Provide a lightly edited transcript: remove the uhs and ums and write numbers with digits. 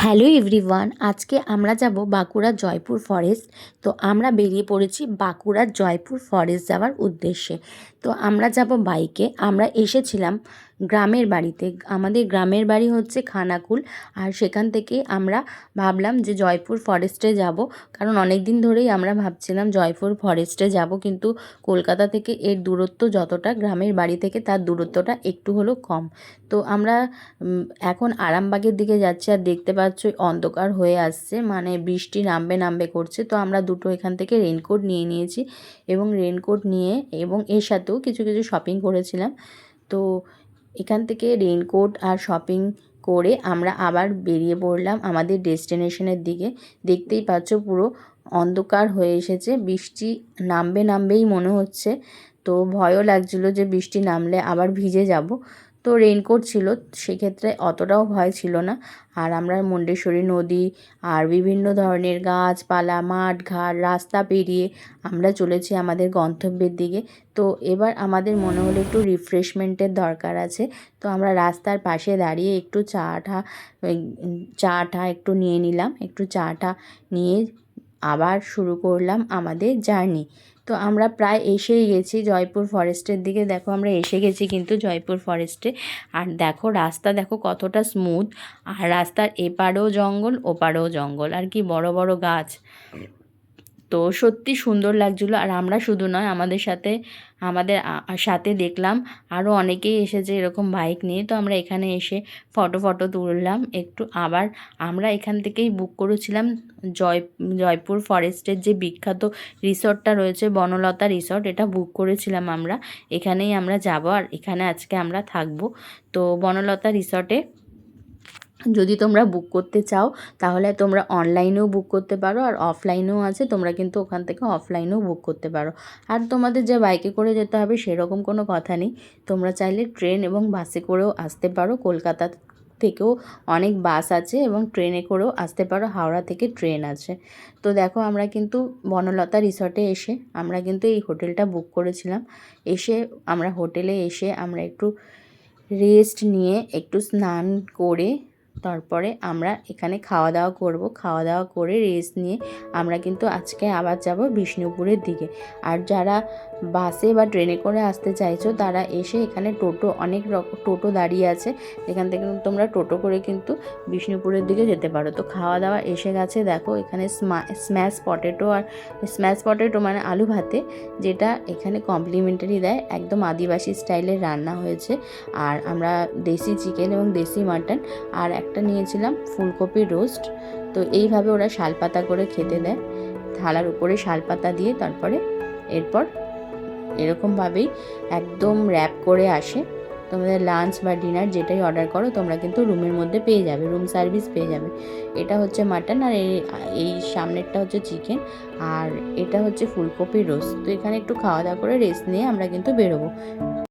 Hello everyone, আজকে আমরা যাব বাঁকুড়া জয়পুর ফরেস্ট। তো আমরা বেরিয়ে পড়েছি বাঁকুড়ার জয়পুর ফরেস্ট যাওয়ার উদ্দেশ্যে। তো আমরা যাব বাইকে। আমরা এসেছিলাম গ্রামের বাড়িতে। আমাদের গ্রামের বাড়ি হচ্ছে খানাকুল। আর সেখান থেকে আমরা ভাবলাম যে জয়পুর ফরেস্টে যাব, কারণ অনেক দিন ধরেই আমরা ভাবছিলাম জয়পুর ফরেস্টে যাব, কিন্তু কলকাতা থেকে এর দূরত্ব যতটা গ্রামের বাড়ি থেকে তার দূরত্বটা একটু হলেও কম। তো আমরা এখন আরামবাগের দিকে যাচ্ছি। আর দেখতে পাচ্ছ অন্ধকার হয়ে আসছে, মানে বৃষ্টি নামবে নামবে করছে। তো আমরা দুটো এখান থেকে রেনকোট নিয়ে নিয়েছি এবং রেনকোট নিয়ে এবং এর সাথেও কিছু কিছু শপিং করেছিলাম। তো এখান থেকে রেনকোট আর শপিং করে আমরা আবার বেরিয়ে পড়লাম আমাদের ডেস্টিনেশনের দিকে। দেখতেই পাচ্ছ পুরো অন্ধকার হয়ে এসেছে, বৃষ্টি নামবে নামবেই মনে হচ্ছে। তো ভয়ও লাগছিলো যে বৃষ্টি নামলে আবার ভিজে যাব। তো রেইনকোট ছিল, সেক্ষেত্রে অতটাও ভয় ছিল না। আর আমরা মুন্ডেশ্বরী নদী আর বিভিন্ন ধরনের গাছপালা, মাঠ ঘাট, রাস্তা পেরিয়ে আমরা চলেছি আমাদের গন্তব্যের দিকে। তো এবার আমাদের মনে হলো একটু রিফ্রেশমেন্টের দরকার আছে। তো আমরা রাস্তার পাশে দাঁড়িয়ে একটু চা টা একটু নিয়ে নিলাম। একটু চা টা নিয়ে আবার শুরু করলাম আমাদের জার্নি। তো আমরা প্রায় এসেই গেছি জয়পুর ফরেস্টের দিকে। দেখো আমরা এসে গেছি কিন্তু জয়পুর ফরেস্টে। আর দেখো রাস্তা দেখো কতটা স্মুথ, আর রাস্তার এপারেও জঙ্গল ওপারেও জঙ্গল, আর কি বড় বড় গাছ। তো সত্যি সুন্দর লাগছিলো। আর আমরা শুধু নয়, আমাদের সাথে দেখলাম আরও অনেকেই এসেছে এরকম বাইক নিয়ে। তো আমরা এখানে এসে ফটো তুললাম একটু। আবার আমরা এখান থেকেই বুক করেছিলাম জয়পুর ফরেস্টের যে বিখ্যাত রিসর্টটা রয়েছে, বনলতা রিসর্ট, এটা বুক করেছিলাম আমরা। এখানেই আমরা যাব আর এখানে আজকে আমরা থাকবো। তো বনলতা রিসর্টে যদি তোমরা বুক করতে চাও তাহলে তোমরা অনলাইনেও বুক করতে পারো, আর অফলাইনেও আছে, তোমরা কিন্তু ওখান থেকে অফলাইনেও বুক করতে পারো। আর তোমাদের যে বাইকে করে যেতে হবে সেরকম কোনো কথা নেই, তোমরা চাইলে ট্রেন এবং বাসে করেও আসতে পারো। কলকাতা থেকেও অনেক বাস আছে এবং ট্রেনে করেও আসতে পারো, হাওড়া থেকে ট্রেন আছে। তো দেখো আমরা কিন্তু বনলতা রিসর্টে এসে আমরা কিন্তু এই হোটেলটা বুক করেছিলাম। আমরা হোটেলে এসে আমরা একটু রেস্ট নিয়ে একটু স্নান করে তারপরে আমরা এখানে খাওয়া দাওয়া করব। খাওয়া দাওয়া করে রেস্ট নিয়ে আমরা কিন্তু আজকে আবার যাব বিষ্ণুপুরের দিকে। আর যারা বাসে বা ট্রেনে করে আসতে চাইছো তারা এসে এখানে অনেক রকম টোটো দাঁড়িয়ে আছে, এখান থেকে তোমরা টোটো করে কিন্তু বিষ্ণুপুরের দিকে যেতে পারো। তো খাওয়া দাওয়া এসে গেছে। দেখো এখানে স্ম্যাশ পটেটো মানে আলু ভাতে, যেটা এখানে কমপ্লিমেন্টারি দেয়, একদম আদিবাসী স্টাইলের রান্না হয়েছে। আর আমরা দেশি চিকেন এবং দেশি মাটন আর একটা নিয়েছিলাম ফুলকপির রোস্ট। তো এইভাবে ওরা শালপাতা করে খেতে দেয়, থালার উপরে শালপাতা দিয়ে। তারপরে এরপর এরকমভাবেই একদম র্যাপ করে আসে। তোমাদের লাঞ্চ বা ডিনার যেটাই অর্ডার করো তোমরা কিন্তু রুমের মধ্যে পেয়ে যাবে, রুম সার্ভিস পেয়ে যাবে। এটা হচ্ছে মাটন, আর এই সামনেরটা হচ্ছে চিকেন, আর এটা হচ্ছে ফুলকপির রোস্ট। তো এখানে একটু খাওয়া দাওয়া করে রেস্ট নিয়ে আমরা কিন্তু বেরোবো।